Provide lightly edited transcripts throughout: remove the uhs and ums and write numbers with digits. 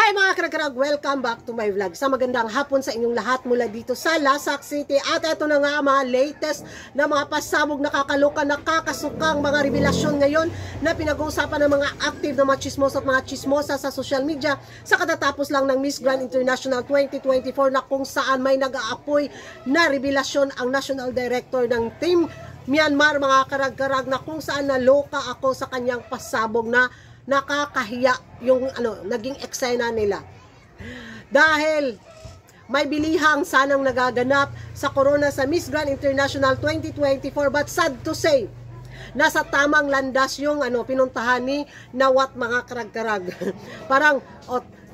Hi mga karag-karag! Welcome back to my vlog. Sa magandang hapon sa inyong lahat mula dito sa Lasak City. At ito na nga mga latest na mga pasabog, nakakaloka, nakakasukang mga revelasyon ngayon na pinag-uusapan ng mga active na mga chismosa at mga chismosa sa social media sa katatapos lang ng Miss Grand International 2024 na kung saan may nag-aapoy na revelasyon ang National Director ng Team Myanmar, mga karag-karag, na kung saan naloka ako sa kanyang pasabog na nakakahiya yung naging eksena nila. Dahil may bilihang sanang nagaganap sa corona sa Miss Grand International 2024, but sad to say, nasa tamang landas yung pinuntahan ni Nawat, mga karag-karag. Parang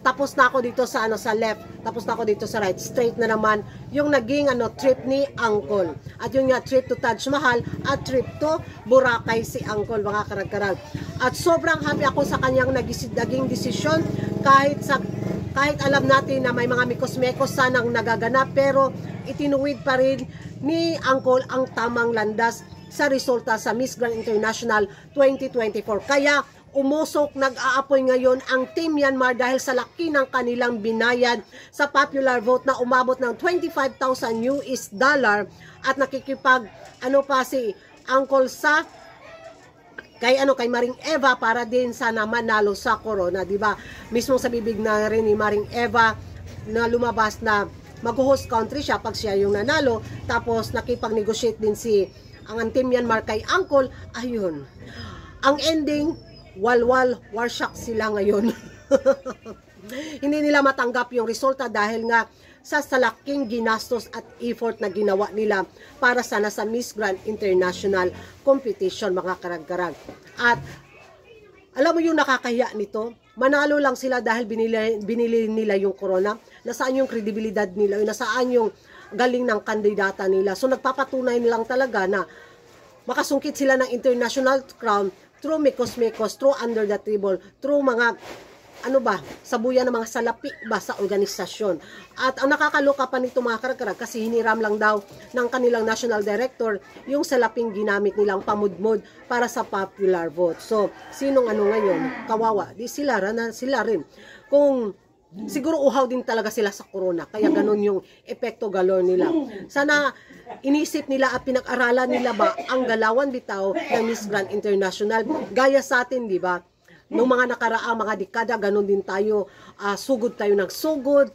tapos na ako dito sa sa left, tapos na ako dito sa right, straight na naman yung naging trip ni Uncle. At yung nga trip to Taj Mahal at trip to Boracay si Uncle, mga karag-karag. At sobrang happy ako sa kanyang naging desisyon, kahit alam natin na may mga mikos-mekos sanang nagaganap, pero itinuwid pa rin ni Uncle ang tamang landas sa resulta sa Miss Grand International 2024. Kaya umusok, nag-aapoy ngayon ang Team Myanmar dahil sa laki ng kanilang binayad sa popular vote na umabot ng $25,000 at nakikipag pa si Uncle sa kay Maring Eva para din sana manalo sa corona, di ba? Mismo sa bibig na rin ni Maring Eva na lumabas na mag-host country siya pag siya yung nanalo, tapos nakipag-negotiate din ang Team Myanmar kay Uncle. Ayun, ang ending, walwal, warsyak sila ngayon. Hindi nila matanggap yung resulta dahil nga sa salaking ginastos at effort na ginawa nila para sana sa Miss Grand International competition, mga karag-karag. At alam mo yung nakakahiya nito, manalo lang sila dahil binili nila yung corona. Nasaan yung kredibilidad nila, nasaan yung galing ng kandidata nila. So nagpapatunay nilang talaga na makasungkit sila ng international crown through mikos-mikos, through under the table, through mga sabuyan ng mga salapi ba sa organisasyon. At ang nakakaloka pa nito, mga karag-karag, kasi hiniram lang daw ng kanilang national director yung salaping ginamit nilang pamudmod para sa popular vote. So sinong ngayon? Kawawa. Di sila rin. Kung siguro uhaw din talaga sila sa corona, kaya ganun yung epekto galore nila. Sana inisip nila at pinag-aralan nila ba ang galawan bitaw ng Miss Grand International. Gaya sa atin, di ba? Noong mga nakaraang mga dekada, ganun din tayo, sugod tayo ng sugod,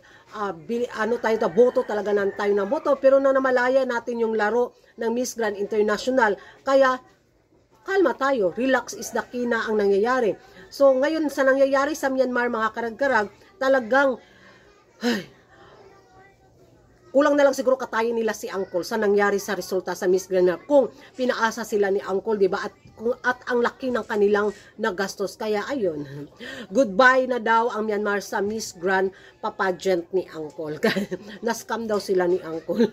boto talaga tayo ng boto, pero na namalaya natin yung laro ng Miss Grand International. Kaya kalma tayo, relax is the key na ang nangyayari. So ngayon sa nangyayari sa Myanmar, mga karag-karag, talagang kulang na lang siguro katayin nila si Uncle sa nangyari sa resulta sa Miss Grand, kung pinaasa sila ni Uncle, di ba? At ang laki ng kanilang nagastos. Kaya ayun, goodbye na daw ang Myanmar sa Miss Grand papageant ni Uncle. Na-scam daw sila ni Uncle.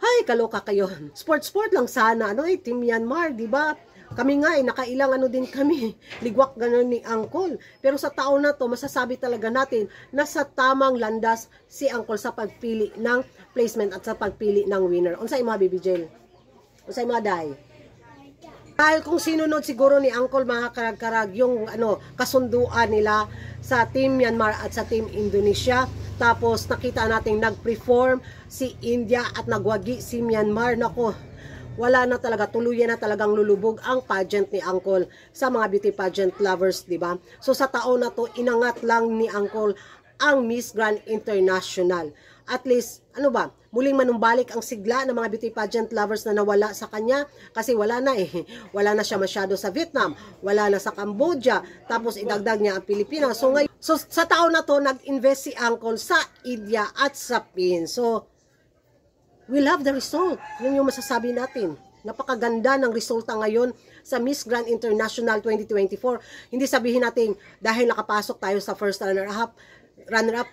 Ay, kaloka kayo. Sport lang sana. Team Myanmar, di ba? Kami nga nakailang din kami, ligwak ganun ni Uncle. Pero sa taon na to, masasabi talaga natin na sa tamang landas si Uncle sa pagpili ng placement at sa pagpili ng winner. Unsay mga bibigel? Unsay mga day? Dahil kung sinunod siguro ni Uncle, mga karag-karag, yung kasunduan nila sa Team Myanmar at sa Team Indonesia. Tapos nakita natin nag-perform si India at nagwagi si Myanmar. Nako, wala na talaga, tuluyan na talagang lulubog ang pageant ni Uncle sa mga beauty pageant lovers, di ba? So sa taon na to, inangat lang ni Uncle ang Miss Grand International. At least, muling manumbalik ang sigla ng mga beauty pageant lovers na nawala sa kanya, kasi wala na wala na siya masyado sa Vietnam, wala na sa Cambodia, tapos idagdag niya ang Pilipinas. So sa taon na to, nag-invest si Uncle sa India at sa Philippines. So we love the result. Yun yung masasabi natin. Napakaganda ng resulta ngayon sa Miss Grand International 2024. Hindi sabihin natin dahil nakapasok tayo sa first runner-up,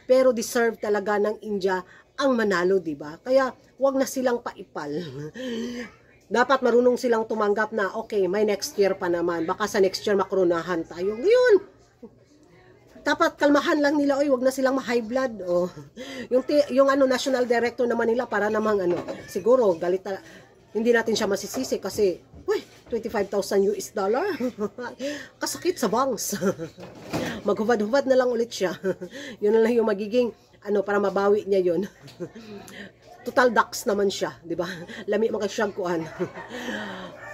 pero deserve talaga ng India ang manalo, di ba? Kaya wag na silang paipal. Dapat marunong silang tumanggap na, okay, may next year pa naman. Baka sa next year makronahan tayo. Ngayon, dapat kalmahan lang nila, wag na silang ma-high blood. Yung national director naman nila, para namang siguro galit hindi natin siya masisisi kasi $25,000 kasakit sa bangs. Maghubad-hubad na lang ulit siya. Yun na lang yung magiging, para mabawi niya yun. Total ducks naman siya, di ba? Lami makasyag kuan.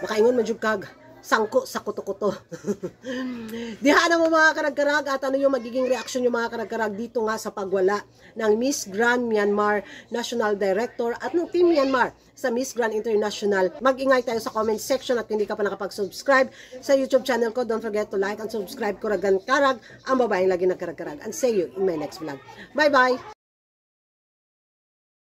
Makaingon man jud kag sangko sa kuto-kuto. Diha na mo mga karag-karag at ano yung magiging reaksyon yung mga karag-karag dito nga sa pagwala ng Miss Grand Myanmar National Director at ng Team Myanmar sa Miss Grand International. Mag-ingay tayo sa comment section at hindi ka pa nakapag-subscribe sa YouTube channel ko. Don't forget to like and subscribe. Kuragan Karag, ang babaeng lagi nagkarag-karag. And see you in my next vlog. Bye-bye!